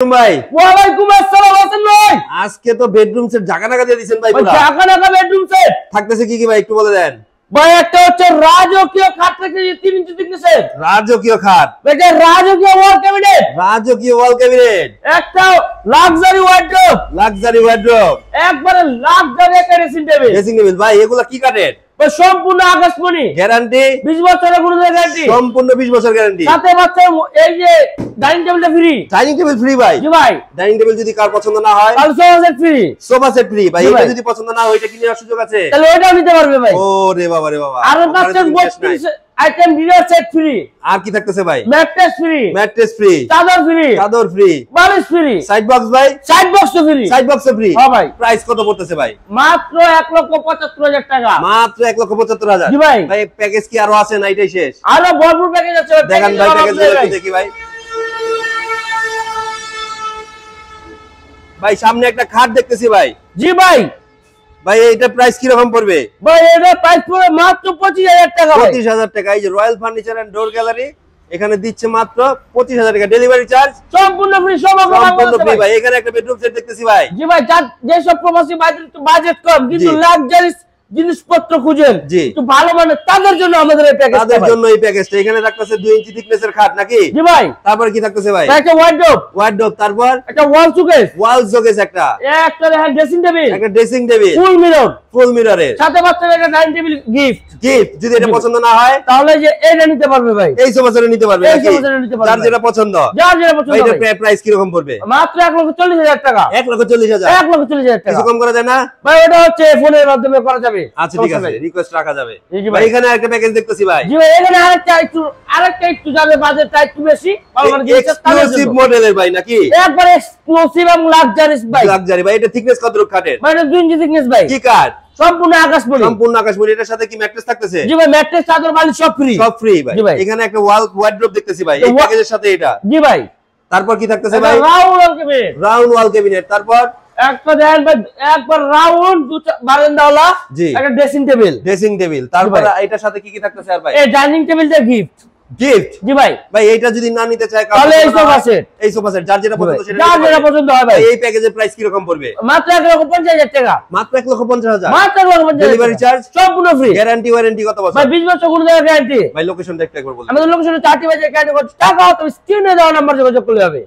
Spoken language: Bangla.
ভাই ওয়ালাইকুম আসসালাম হাসান ভাই আজকে তো বেডরুম সেট ঝাঁকানাকা দিয়ে দিয়েছেন ভাই পুরো ঝাঁকানাকা বেডরুম সেট থাকতেছে কি কি ভাই একটু বলে দেন ভাই একটা হচ্ছে রাজকীয় খাট থেকে 3 ইঞ্চি thickness রাজকীয় খাট এটা রাজকীয় ওয়াল ক্যাবিনেট একটা লাক্সারি ওয়ার্ডরোব একবারে লাক্সারি একটা ড্রেসিং টেবিল ভাই এগুলা কি কাঠের ভাই সম্পূর্ণ আকাশমণি গ্যারান্টি 20 বছরের কোনো গ্যারান্টি সম্পূর্ণ 20 বছর গ্যারান্টি সাথে পাচ্ছে এই যে ডাইনিং টেবিলটা ফ্রি ভাই জি ভাই ডাইনিং টেবিল যদি কার পছন্দ না হয় তাহলে সোফা সেট ফ্রি ভাই এটা যদি পছন্দ না হয় ওইটা কিনে নেওয়ার সুযোগ আছে তাহলে ওইটাও নিতে পারবে ভাই ওরে বাবা রে বাবা আর পাচ্ছেন 32 আইটেম ডিনার সেট ফ্রি আর কি থাকতেছে ভাই ম্যাট্রেস ফ্রি চাদর ফ্রি বালিশ ফ্রি সাইড বক্স ভাই সাইড বক্স ফ্রি হ্যাঁ ভাই প্রাইস কত পড়তেছে ভাই মাত্র 1,75,000 টাকা মাত্র 1,75,000 জি ভাই ভাই প্যাকেজ কি আরো আছে না এটাই শেষ আরো ভরপুর প্যাকেজ আছে দেখেন ভাই প্যাকেজগুলো দেখি ভাই ভাই সামনে একটা খাট দেখতেছি ভাই জি ভাই ভাই এটা প্রাইস কি রকম পড়বে ভাই এটা প্রাইস পড়বে মাত্র 25,000 টাকা 25,000 টাকা এই যে royal furniture and door gallery এখানে দিচ্ছে মাত্র 25,000 টাকা ডেলিভারি চার্জ সম্পূর্ণ ফ্রি সম্পূর্ণ ফ্রি ভাই এখানে একটা বেডরুম সেট দেখতেছি ভাই জি ভাই যে সব প্রবাসী বাজেট কম কিন্তু লাক্সারি জিনিসপত্র খুঁজেন একটু ভালো মানে তাদের জন্য আমাদের এই প্যাকেজটা তাদের জন্য এই প্যাকেজটা এখানে থাকতেছে 2 ইঞ্চি থিকনেসের খাট নাকি জি ভাই তারপর কি থাকতেছে ভাই একটা ওয়ার্ডরোব তারপর একটা ওয়াল শোকেস একটা ড্রেসিং টেবিল ফুল মিররের সাথে বাচ্চাদের একটা ডাইনিং টেবিল গিফট যদি এটা পছন্দ না হয় তাহলে যে এটা নিতে পারবে ভাই এই সোফাটা নিতে পারবে যার যেটা পছন্দ এটা প্রাইস কি রকম পড়বে মাত্র 1,40,000 টাকা 1,40,000 টাকা কিছু কম করা যায় না ভাই এটা হচ্ছে ফোনের মাধ্যমে করা যাবে আচ্ছা ঠিক আছে রিকোয়েস্ট রাখা যাবে ভাই এখানে একটা প্যাকেজ দেখতেছি ভাই জি ভাই এখানে আরেকটা একটু যাবে বাজেটটা একটু বেশি এক্সক্লুসিভ মডেলের ভাই নাকি একবারে এক্সক্লুসিভ এবং লাক্সারি ভাই এটা থিকনেস কত রকম কাঠের মানে 2 ইঞ্চি থিকনেস ভাই কি কাঠ সম্পূর্ণ আকাশমণি এটার সাথে কি ম্যাট্রেস থাকতেছে জি ভাই ম্যাট্রেস চাদর বালিশ সব ফ্রি ভাই এখানে একটা ওয়ার্ডরোব দেখতেছি ভাই এই প্যাকেজের সাথে এটা জি ভাই তারপর কি থাকতেছে ভাই রাউন্ড ওয়াল ক্যাবিনেট তারপর একটা দেন ভাই একবার রাউন্ড বারান্দাওয়ালা একটা ড্রেসিং টেবিল তারপর এটার সাথে কি কি থাকতেছে আর ভাই এই ডাইনিং টেবিলটা গিফট জি ভাই এইটা যদি না নিতে চায় তাহলে এই সোফা সেট যার যেটা পছন্দ সেটা যার যেটা পছন্দ হয় ভাই এই প্যাকেজের প্রাইস কি রকম পড়বে মাত্র 1,50,000 টাকা মাত্র 1,50,000 মাত্র 1,50,000 ডেলিভারি চার্জ সম্পূর্ণ ফ্রি গ্যারান্টি ওয়ারেন্টি কত বছর ভাই 20 বছর কোনো গ্যারান্টি ভাই লোকেশনটা একটু একবার বলুন আমাদের লোকেশনে 4টি বাজার গ্যারান্টি টাকা তো স্ক্রিনে দেওয়া নাম্বার যোগাযোগ করলে হবে